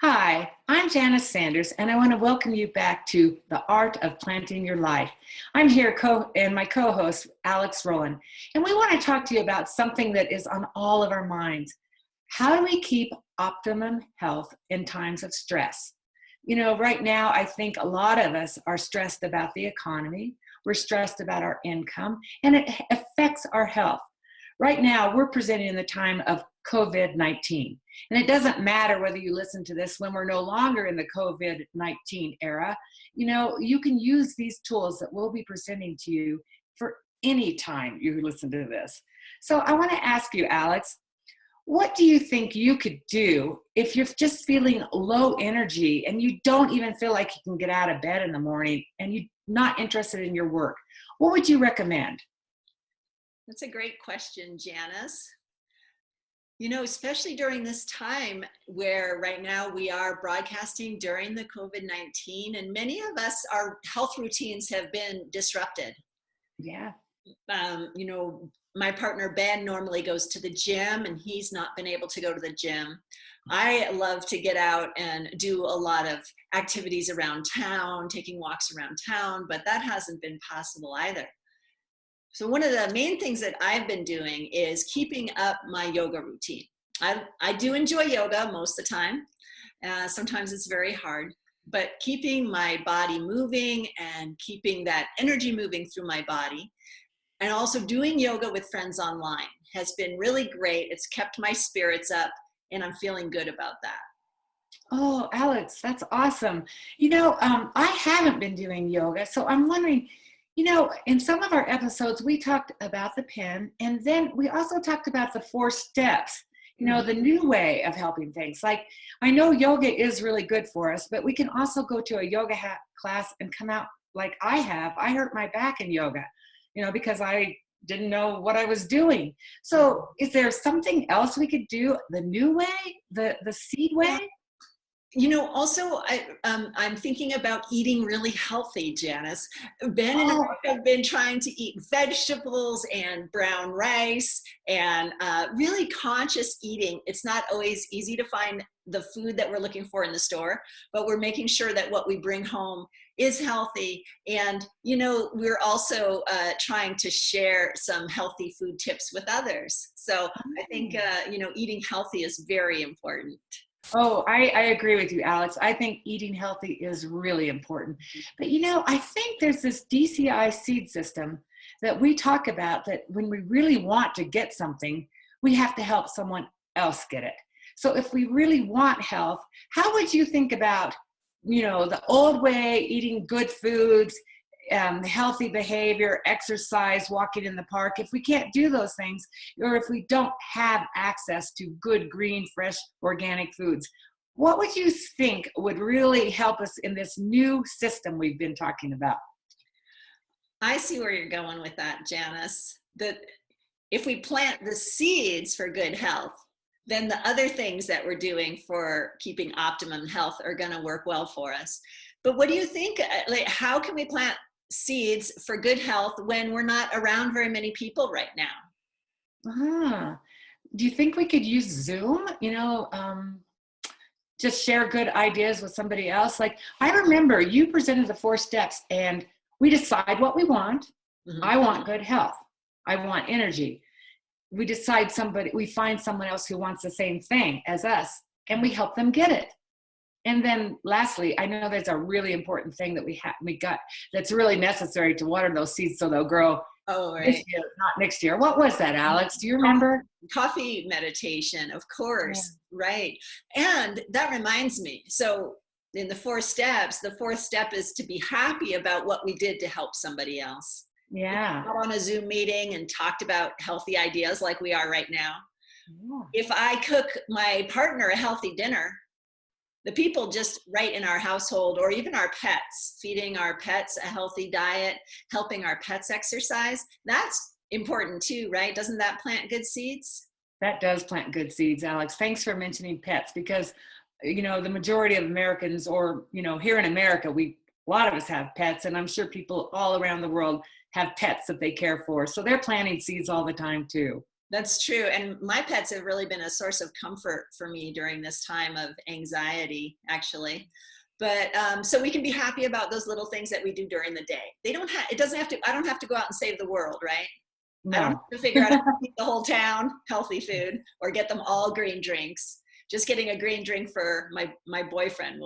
Hi, I'm Janice Sanders, and I want to welcome you back to The Art of Planting Your Life. I'm here and my co-host, Alex Rowland, and we want to talk to you about something that is on all of our minds. How do we keep optimum health in times of stress? Right now, I think a lot of us are stressed about the economy. We're stressed about our income, and it affects our health. Right now, we're presenting in the time of COVID-19. And it doesn't matter whether you listen to this when we're no longer in the COVID-19 era. You can use these tools that we'll be presenting to you for any time you listen to this. So I want to ask you, Alex, what do you think you could do if you're just feeling low energy and you don't even feel like you can get out of bed in the morning and you're not interested in your work? What would you recommend? That's a great question, Janice. Especially during this time where right now we are broadcasting during the COVID-19, and many of us, our health routines have been disrupted. Yeah. My partner Ben normally goes to the gym, and he's not been able to go to the gym. I love to get out and do a lot of activities around town, taking walks around town, but that hasn't been possible either. So one of the main things that I've been doing is keeping up my yoga routine. I do enjoy yoga most of the time. Sometimes it's very hard, but keeping my body moving and keeping that energy moving through my body, and also doing yoga with friends online has been really great. It's kept my spirits up, and I'm feeling good about that. Oh, Alex, that's awesome. I haven't been doing yoga, so I'm wondering, in some of our episodes, we talked about the pen, and then we also talked about the 4 steps, the new way of helping things. Like, I know yoga is really good for us, but we can also go to a yoga class and come out like I have. I hurt my back in yoga, because I didn't know what I was doing. So is there something else we could do the new way, the seed way? Also, I'm thinking about eating really healthy, Janice. Ben and I have been trying to eat vegetables and brown rice and really conscious eating. It's not always easy to find the food that we're looking for in the store, but we're making sure that what we bring home is healthy. And, we're also trying to share some healthy food tips with others. So I think, eating healthy is very important. Oh, I agree with you, Alex. I think eating healthy is really important. But I think there's this DCI seed system that we talk about, that when we really want to get something, we have to help someone else get it. So if we really want health, how would you think about, the old way, eating good foods, healthy behavior, exercise, walking in the park? If we can't do those things, or if we don't have access to good, green, fresh, organic foods, what would you think would really help us in this new system we've been talking about? I see where you're going with that, Janice. That if we plant the seeds for good health, then the other things that we're doing for keeping optimum health are going to work well for us. But what do you think? Like, how can we plant seeds for good health when we're not around very many people right now? Do you think we could use Zoom? Just share good ideas with somebody else. Like, I remember you presented the 4 steps, and we decide what we want. Mm-hmm. I want good health. I want energy. We find someone else who wants the same thing as us, and we help them get it. And then lastly, I know there's a really important thing that we got that's really necessary to water those seeds so they'll grow this year, not next year. What was that, Alex? Do you remember? Coffee meditation, of course. Yeah. Right. And that reminds me. So in the 4 steps, the 4th step is to be happy about what we did to help somebody else. Yeah. We got on a Zoom meeting and talked about healthy ideas like we are right now. Yeah. If I cook my partner a healthy dinner, the people just right in our household, or even our pets, feeding our pets a healthy diet, helping our pets exercise, that's important too, right? Doesn't that plant good seeds? That does plant good seeds, Alex. Thanks for mentioning pets, because, the majority of Americans, or, here in America, a lot of us have pets, and I'm sure people all around the world have pets that they care for. So they're planting seeds all the time too. That's true. And my pets have really been a source of comfort for me during this time of anxiety, actually. But so we can be happy about those little things that we do during the day. They don't have, it doesn't have to, I don't have to go out and save the world, right? I don't No. have to figure out how to feed the whole town healthy food or get them all green drinks. Just getting a green drink for my boyfriend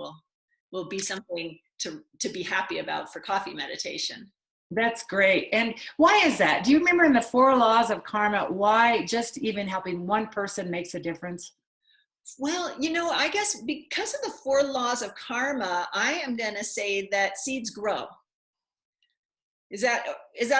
will be something to be happy about for coffee meditation. That's great. And why is that? Do you remember in the 4 laws of karma, why just even helping one person makes a difference? Well, I guess because of the 4 laws of karma, I am going to say that seeds grow. Is that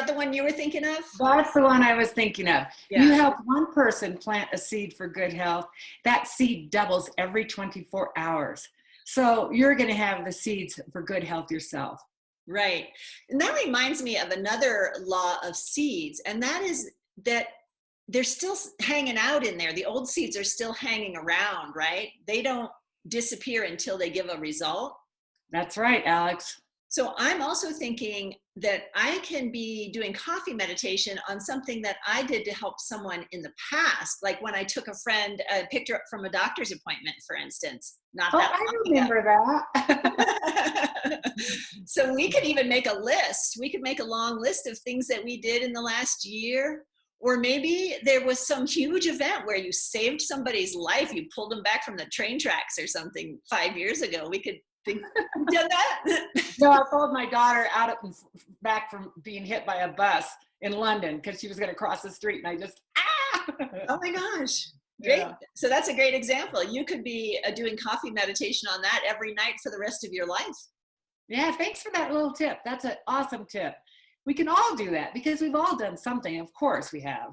the one you were thinking of? That's the one I was thinking of. You Yeah. help one person plant a seed for good health. That seed doubles every 24 hours. So you're going to have the seeds for good health yourself. Right. And that reminds me of another law of seeds, and that is that they're still hanging out in there. The old seeds are still hanging around, right? They don't disappear until they give a result. That's right, Alex. So I'm also thinking that I can be doing coffee meditation on something that I did to help someone in the past, like when I took a friend, picked her up from a doctor's appointment, for instance. Not Oh, that I long ago. remember that. So we could even make a list. We could make a long list of things that we did in the last year. Or maybe there was some huge event where you saved somebody's life. You pulled them back from the train tracks or something 5 years ago. We could think, done that. No, I pulled my daughter out of back from being hit by a bus in London because she was going to cross the street, and I just Oh my gosh. Great. Yeah. So that's a great example. You could be doing coffee meditation on that every night for the rest of your life. Yeah, thanks for that little tip. That's an awesome tip. We can all do that because we've all done something. Of course we have.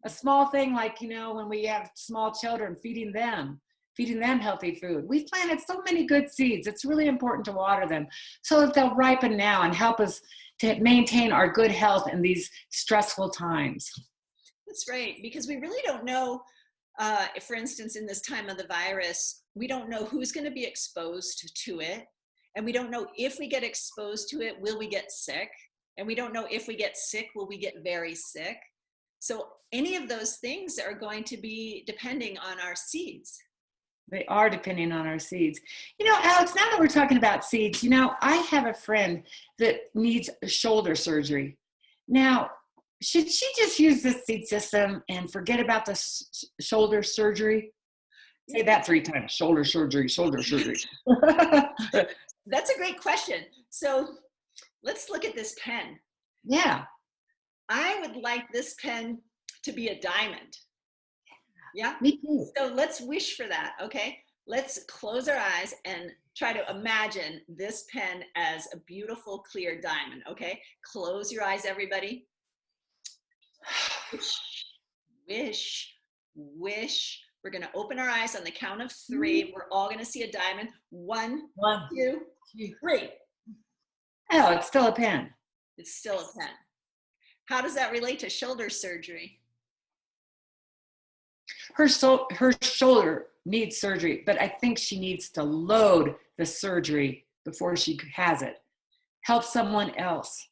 A small thing like, when we have small children, feeding them healthy food. We've planted so many good seeds. It's really important to water them so that they'll ripen now and help us to maintain our good health in these stressful times. That's right, because we really don't know, for instance, in this time of the virus, we don't know who's going to be exposed to it. And we don't know if we get exposed to it, will we get sick? And we don't know if we get sick, will we get very sick? So any of those things are going to be depending on our seeds. They are depending on our seeds. Alex, now that we're talking about seeds, I have a friend that needs shoulder surgery. Now, should she just use the seed system and forget about the shoulder surgery? Say that 3 times. Shoulder surgery, shoulder surgery. That's a great question. So let's look at this pen. Yeah. I would like this pen to be a diamond. Yeah. Me too. So let's wish for that. Okay. Let's close our eyes and try to imagine this pen as a beautiful, clear diamond. Okay. Close your eyes, everybody. Wish, wish. We're going to open our eyes on the count of 3. We're all going to see a diamond. 1, 2, 3. Oh, it's still a pen. It's still a pen. How does that relate to shoulder surgery? Her shoulder needs surgery, but I think she needs to load the surgery before she has it. Help someone else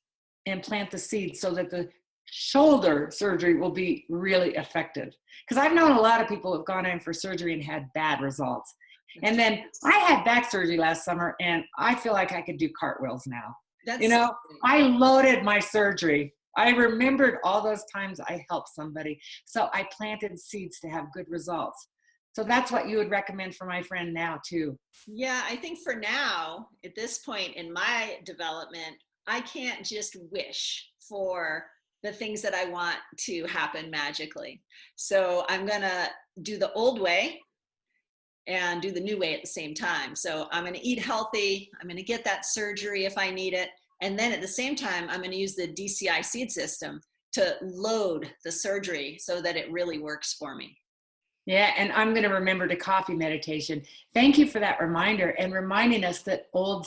and plant the seed so that the shoulder surgery will be really effective. Because I've known a lot of people who have gone in for surgery and had bad results. And then I had back surgery last summer, and I feel like I could do cartwheels now. I loaded my surgery. I remembered all those times I helped somebody. So I planted seeds to have good results. So that's what you would recommend for my friend now too. Yeah, I think for now, at this point in my development, I can't just wish for the things that I want to happen magically. So I'm gonna do the old way and do the new way at the same time. So I'm gonna eat healthy. I'm gonna get that surgery if I need it. And then at the same time, I'm going to use the DCI seed system to load the surgery so that it really works for me. Yeah, and I'm going to remember to coffee meditation. Thank you for that reminder and reminding us that all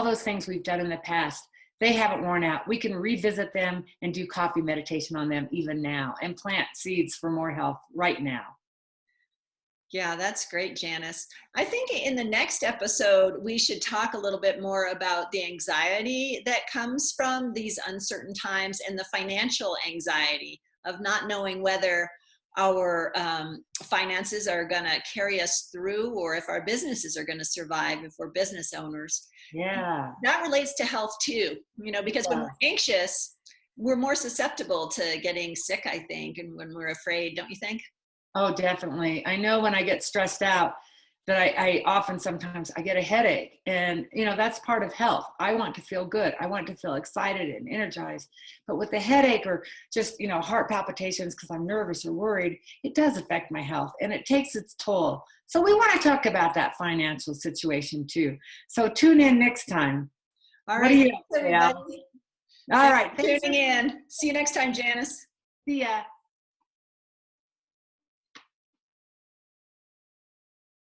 those things we've done in the past, they haven't worn out. We can revisit them and do coffee meditation on them even now and plant seeds for more health right now. Yeah, that's great, Janice. I think in the next episode, we should talk a little bit more about the anxiety that comes from these uncertain times and the financial anxiety of not knowing whether our finances are going to carry us through, or if our businesses are going to survive if we're business owners. Yeah. That relates to health too, because when we're anxious, we're more susceptible to getting sick, I think, and when we're afraid, don't you think? Oh, definitely. I know when I get stressed out that I often sometimes I get a headache, and that's part of health. I want to feel good. I want to feel excited and energized. But with the headache or just, heart palpitations because I'm nervous or worried, it does affect my health and it takes its toll. So we want to talk about that financial situation too. So tune in next time. All What right. do you Thanks, everybody. All right. Thanks for tuning in. See you next time, Janice. See ya.